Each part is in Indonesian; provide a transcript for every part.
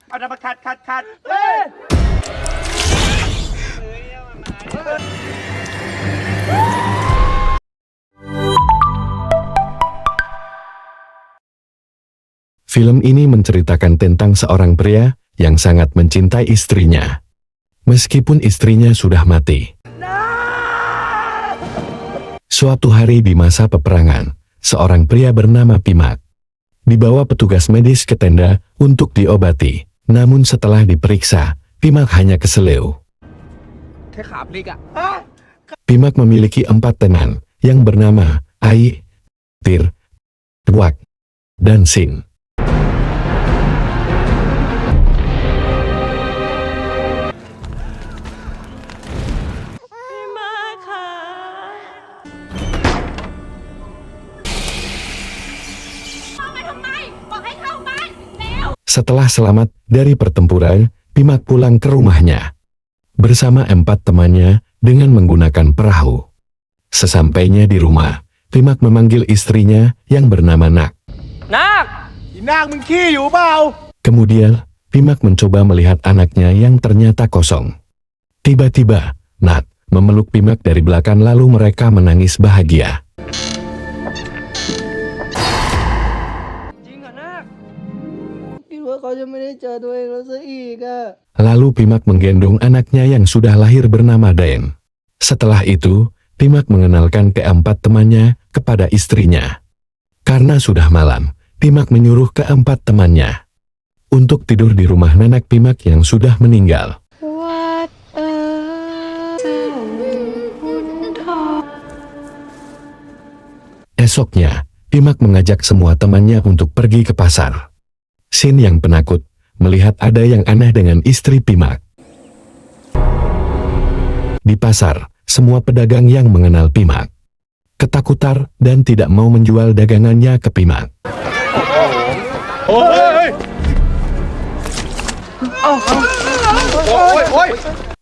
เอาดับคัดFilm ini menceritakan tentang seorang pria yang sangat mencintai istrinya. Meskipun istrinya sudah mati. Suatu hari di masa peperangan, seorang pria bernama Pimak dibawa petugas medis ke tenda untuk diobati. Namun setelah diperiksa, Pimak hanya keseleo. Pimak memiliki 4 teman yang bernama Ai, Tir, Dwak, dan Sin. Setelah selamat dari pertempuran, Pimak pulang ke rumahnya bersama 4 temannya dengan menggunakan perahu. Sesampainya di rumah, Pimak memanggil istrinya yang bernama Nak. Nak! Nak,มึงขี้อยู่เปล่า? Kemudian, Pimak mencoba melihat anaknya yang ternyata kosong. Tiba-tiba, Nak memeluk Pimak dari belakang lalu mereka menangis bahagia. Lalu Pimak menggendong anaknya yang sudah lahir bernama Daen. Setelah itu, Pimak mengenalkan ke-4 temannya kepada istrinya. Karena sudah malam, Pimak menyuruh ke-4 temannya untuk tidur di rumah nenek Pimak yang sudah meninggal. Esoknya, Pimak mengajak semua temannya untuk pergi ke pasar. Sin yang penakut melihat ada yang aneh dengan istri Pimak. Di pasar, semua pedagang yang mengenal Pimak ketakutan dan tidak mau menjual dagangannya ke Pimak.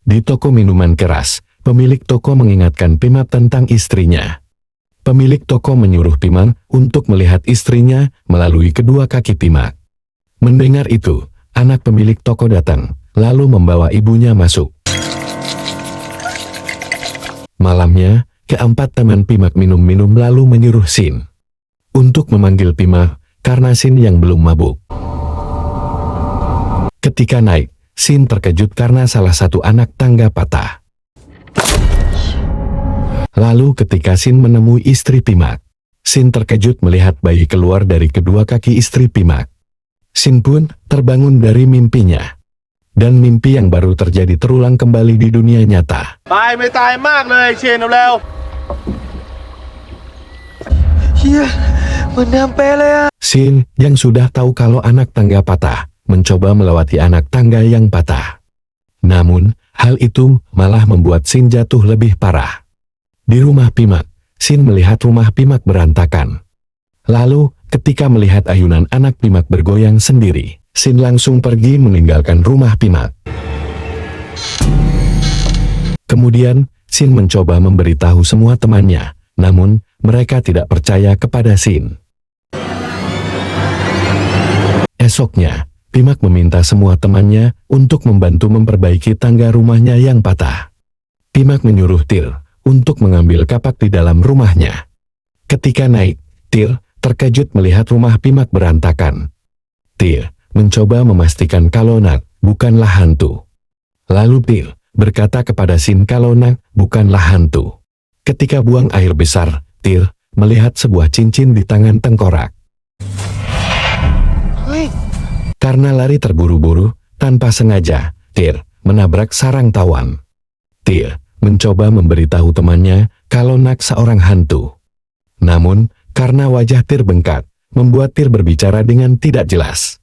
Di toko minuman keras, pemilik toko mengingatkan Pimak tentang istrinya. Pemilik toko menyuruh Pimak untuk melihat istrinya melalui kedua kaki Pimak. Mendengar itu, anak pemilik toko datang, lalu membawa ibunya masuk. Malamnya, ke-4 teman Pimak minum-minum lalu menyuruh Sin untuk memanggil Pimak karena Sin yang belum mabuk. Ketika naik, Sin terkejut karena salah satu anak tangga patah. Lalu ketika Sin menemui istri Pimak, Sin terkejut melihat bayi keluar dari kedua kaki istri Pimak. Sin pun terbangun dari mimpinya. Dan mimpi yang baru terjadi terulang kembali di dunia nyata. Sin yang sudah tahu kalau anak tangga patah, mencoba melewati anak tangga yang patah. Namun, hal itu malah membuat Sin jatuh lebih parah. Di rumah Pimak, Sin melihat rumah Pimak berantakan. Lalu, ketika melihat ayunan anak Pimak bergoyang sendiri, Sin langsung pergi meninggalkan rumah Pimak. Kemudian, Sin mencoba memberitahu semua temannya, namun mereka tidak percaya kepada Sin. Esoknya, Pimak meminta semua temannya untuk membantu memperbaiki tangga rumahnya yang patah. Pimak menyuruh Tir untuk mengambil kapak di dalam rumahnya. Ketika naik, Tir terkejut melihat rumah Pimak berantakan. Tir mencoba memastikan kalau Nak bukanlah hantu. Lalu Tir berkata kepada Sin kalau Nak bukanlah hantu. Ketika buang air besar, Tir melihat sebuah cincin di tangan tengkorak. Karena lari terburu-buru, tanpa sengaja, Tir menabrak sarang tawon. Tir mencoba memberitahu temannya kalau Nak seorang hantu. Namun, karena wajah Tir bengkak, membuat Tir berbicara dengan tidak jelas.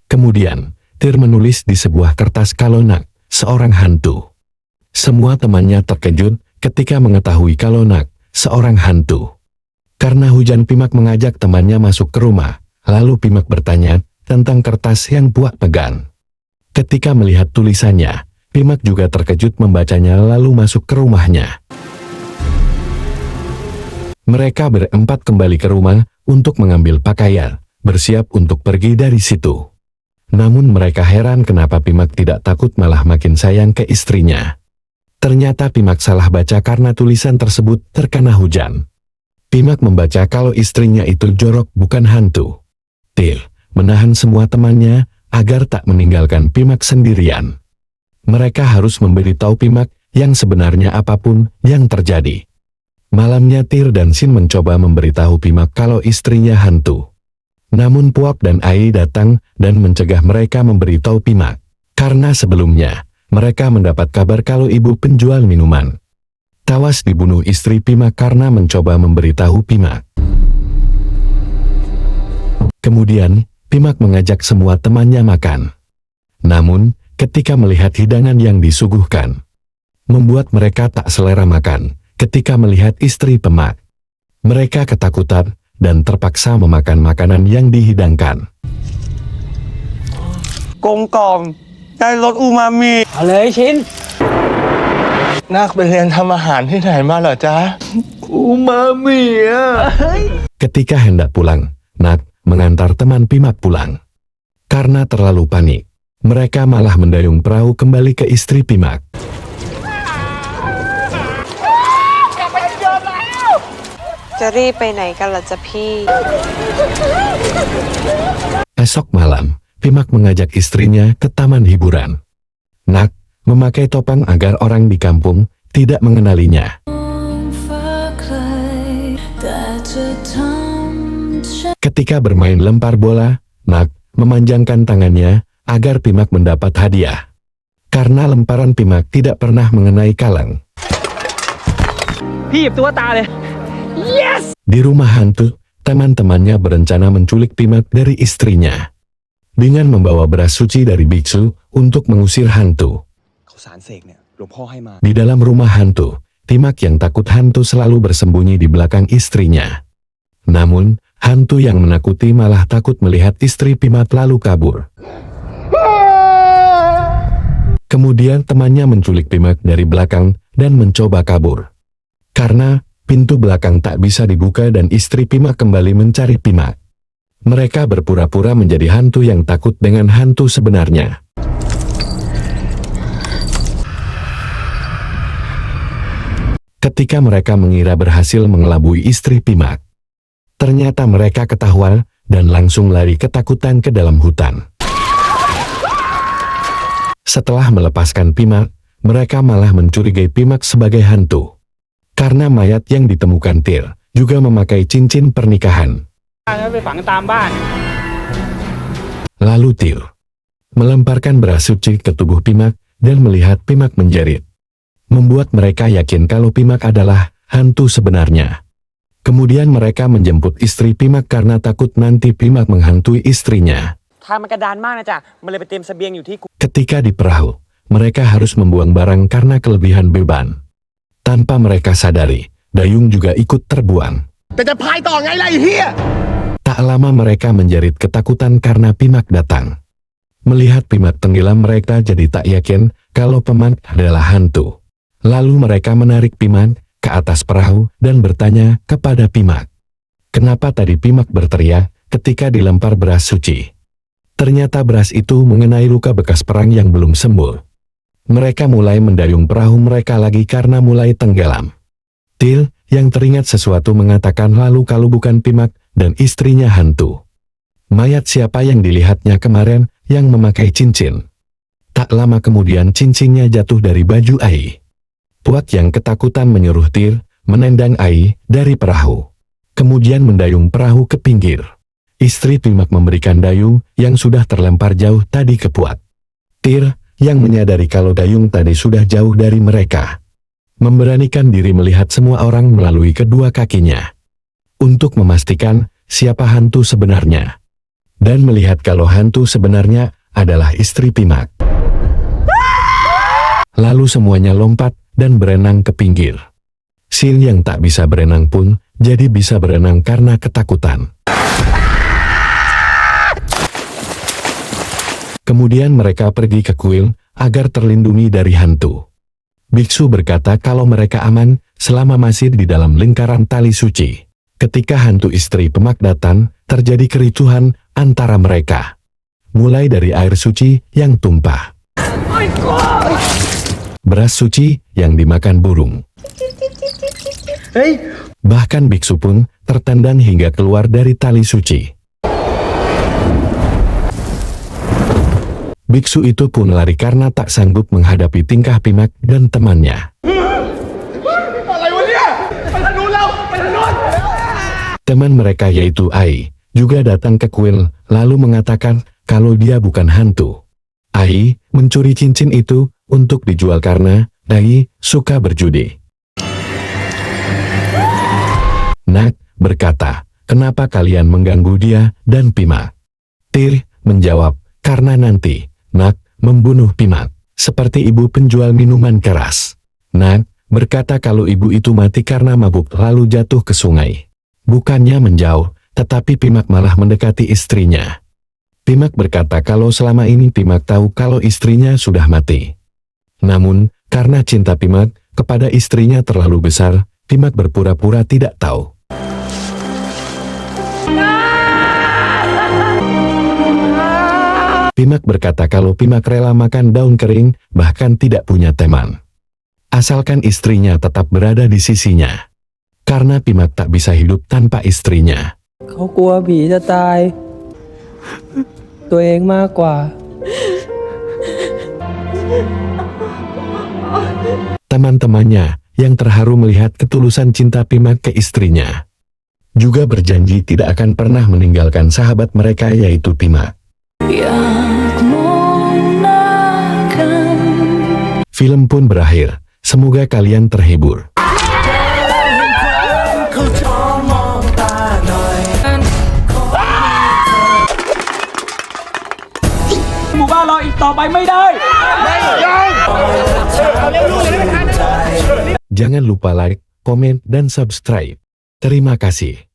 Kemudian, Tir menulis di sebuah kertas kalau Nak seorang hantu. Semua temannya terkejut ketika mengetahui kalau Nak seorang hantu. Karena hujan, Pimak mengajak temannya masuk ke rumah, lalu Pimak bertanya tentang kertas yang Puak pegang. Ketika melihat tulisannya, Pimak juga terkejut membacanya lalu masuk ke rumahnya. Mereka berempat kembali ke rumah untuk mengambil pakaian, bersiap untuk pergi dari situ. Namun mereka heran kenapa Pimak tidak takut malah makin sayang ke istrinya. Ternyata Pimak salah baca karena tulisan tersebut terkena hujan. Pimak membaca kalau istrinya itu jorok bukan hantu. Til menahan semua temannya agar tak meninggalkan Pimak sendirian. Mereka harus memberitahu Pimak yang sebenarnya apapun yang terjadi. Malamnya Tir dan Sin mencoba memberitahu Pimak kalau istrinya hantu. Namun Puap dan Ai datang dan mencegah mereka memberitahu Pimak. Karena sebelumnya, mereka mendapat kabar kalau ibu penjual minuman tawas dibunuh istri Pimak karena mencoba memberitahu Pimak. Kemudian, Pimak mengajak semua temannya makan. Namun, ketika melihat hidangan yang disuguhkan, membuat mereka tak selera makan. Ketika melihat istri Pimak, mereka ketakutan dan terpaksa memakan makanan yang dihidangkan. กลมกล่อมได้รสอูมามิ เอาเลยชิน นาคไปเรียนทำอาหารที่ไหนมาเหรอจ๊ะ อูมามิอ่ะ Ketika hendak pulang, Nak mengantar teman Pimak pulang. Karena terlalu panik, mereka malah mendayung perahu kembali ke istri Pimak. Esok malam, Pimak mengajak istrinya ke taman hiburan. Nak memakai topeng agar orang di kampung tidak mengenalinya. Ketika bermain lempar bola, Nak memanjangkan tangannya agar Pimak mendapat hadiah. Karena lemparan Pimak tidak pernah mengenai kaleng. พี่หยิบตัวตาเลย Di rumah hantu, teman-temannya berencana menculik Pimak dari istrinya. Dengan membawa beras suci dari biksu untuk mengusir hantu. ข้าวสารเสกเนี่ยหลวงพ่อให้มา Di dalam rumah hantu, Pimak yang takut hantu selalu bersembunyi di belakang istrinya. Namun, hantu yang menakuti malah takut melihat istri Pimak lalu kabur. Kemudian temannya menculik Pimak dari belakang dan mencoba kabur. Karena pintu belakang tak bisa dibuka dan istri Pimak kembali mencari Pimak. Mereka berpura-pura menjadi hantu yang takut dengan hantu sebenarnya. Ketika mereka mengira berhasil mengelabui istri Pimak, ternyata mereka ketahuan dan langsung lari ketakutan ke dalam hutan. Setelah melepaskan Pimak, mereka malah mencurigai Pimak sebagai hantu. Karena mayat yang ditemukan Tir juga memakai cincin pernikahan. ไปฝังตามบ้าน Lalu Tir melemparkan beras suci ke tubuh Pimak dan melihat Pimak menjerit. Membuat mereka yakin kalau Pimak adalah hantu sebenarnya. Kemudian mereka menjemput istri Pimak karena takut nanti Pimak menghantui istrinya. ทางมันกระดานมากนะจ๊ะมันเลยไปเตรียมเสบียงอยู่ที่กู Ketika di perahu, mereka harus membuang barang karena kelebihan beban. Tanpa mereka sadari, dayung juga ikut terbuang. แต่จะพายต่อไงล่ะไอ้เหี้ย Tak lama mereka menjerit ketakutan karena Pimak datang. Melihat Pimak tenggelam mereka jadi tak yakin kalau Pimak adalah hantu. Lalu mereka menarik Pimak ke atas perahu dan bertanya kepada Pimak. Kenapa tadi Pimak berteriak ketika dilempar beras suci? Ternyata beras itu mengenai luka bekas perang yang belum sembuh. Mereka mulai mendayung perahu mereka lagi karena mulai tenggelam. Til yang teringat sesuatu mengatakan lalu kalau bukan Pimak dan istrinya hantu. Mayat siapa yang dilihatnya kemarin yang memakai cincin? Tak lama kemudian cincinnya jatuh dari baju Ai. Puat yang ketakutan menyuruh Tir menendang Ai dari perahu. Kemudian mendayung perahu ke pinggir. Istri Pimak memberikan dayung yang sudah terlempar jauh tadi ke Puat. Tir yang menyadari kalau dayung tadi sudah jauh dari mereka, memberanikan diri melihat semua orang melalui kedua kakinya. Untuk memastikan siapa hantu sebenarnya. Dan melihat kalau hantu sebenarnya adalah istri Pimak. Lalu semuanya lompat dan berenang ke pinggir. Sin yang tak bisa berenang pun jadi bisa berenang karena ketakutan. Kemudian mereka pergi ke kuil agar terlindungi dari hantu. Biksu berkata kalau mereka aman selama masih di dalam lingkaran tali suci. Ketika hantu istri Pimak datang, terjadi kericuhan antara mereka. Mulai dari air suci yang tumpah, beras suci yang dimakan burung. Bahkan biksu pun tertendang hingga keluar dari tali suci. Biksu itu pun lari karena tak sanggup menghadapi tingkah Pimak dan temannya. Teman mereka yaitu Ai juga datang ke kuil lalu mengatakan kalau dia bukan hantu. Ai mencuri cincin itu untuk dijual karena Ai suka berjudi. Nak berkata, kenapa kalian mengganggu dia dan Pimak? Tir menjawab, karena nanti Nak membunuh Pimak, seperti ibu penjual minuman keras. Nak berkata kalau ibu itu mati karena mabuk lalu jatuh ke sungai. Bukannya menjauh, tetapi Pimak malah mendekati istrinya. Pimak berkata kalau selama ini Pimak tahu kalau istrinya sudah mati. Namun, karena cinta Pimak kepada istrinya terlalu besar, Pimak berpura-pura tidak tahu. Pimak berkata kalau Pimak rela makan daun kering, bahkan tidak punya teman. Asalkan istrinya tetap berada di sisinya. Karena Pimak tak bisa hidup tanpa istrinya. เขากลัวผีจะตาย ตัวเองมากกว่า Teman-temannya yang terharu melihat ketulusan cinta Pimak ke istrinya, juga berjanji tidak akan pernah meninggalkan sahabat mereka yaitu Pimak. Film pun berakhir. Semoga kalian terhibur. หมู่บ้านเราอีกต่อไปไม่ได้ Jangan lupa like, komen, dan subscribe. Terima kasih.